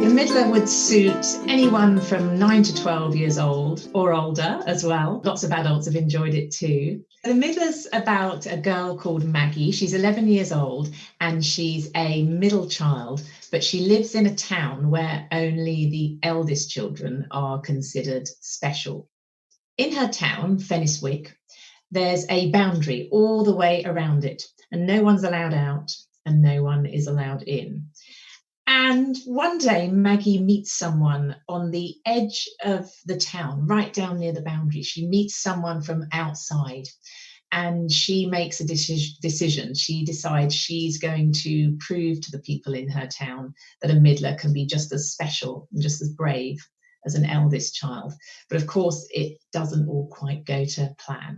The Middler would suit anyone from 9 to 12 years old or older as well. Lots of adults have enjoyed it too. The Middler's about a girl called Maggie. She's 11 years old and she's a middle child, but she lives in a town where only the eldest children are considered special. In her town, Fenniswick, there's a boundary all the way around it, and no one's allowed out and no one is allowed in. And one day, Maggie meets someone on the edge of the town, right down near the boundary. She meets someone from outside and she makes a decision. She decides she's going to prove to the people in her town that a Middler can be just as special and just as brave as an eldest child. But of course, it doesn't all quite go to plan.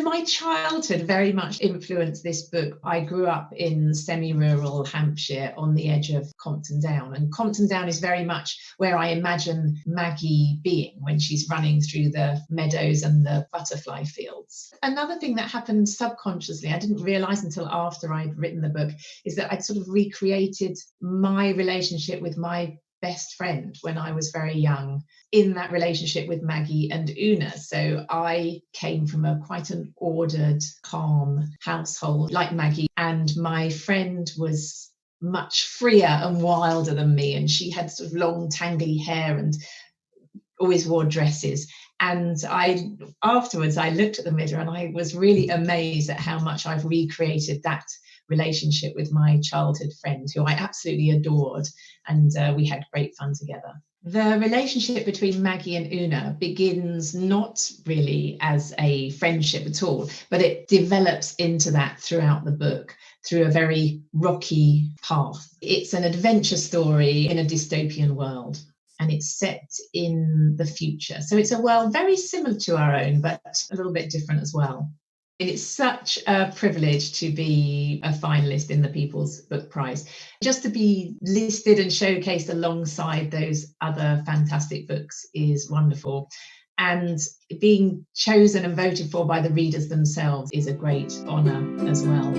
My childhood very much influenced this book. I grew up in semi-rural Hampshire on the edge of Compton Down, and Compton Down is very much where I imagine Maggie being when she's running through the meadows and the butterfly fields. Another thing that happened subconsciously, I didn't realise until after I'd written the book, is that I'd sort of recreated my relationship with my best friend when I was very young in that relationship with Maggie and Una. So I came from quite an ordered, calm household like Maggie, and my friend was much freer and wilder than me, and she had sort of long tangly hair and always wore dresses. And afterwards I looked at the mirror and I was really amazed at how much I've recreated that relationship with my childhood friend, who I absolutely adored, and we had great fun together. The relationship between Maggie and Una begins not really as a friendship at all, but it develops into that throughout the book, through a very rocky path. It's an adventure story in a dystopian world, and it's set in the future. So it's a world very similar to our own, but a little bit different as well. It's such a privilege to be a finalist in the People's Book Prize. Just to be listed and showcased alongside those other fantastic books is wonderful. And being chosen and voted for by the readers themselves is a great honour as well.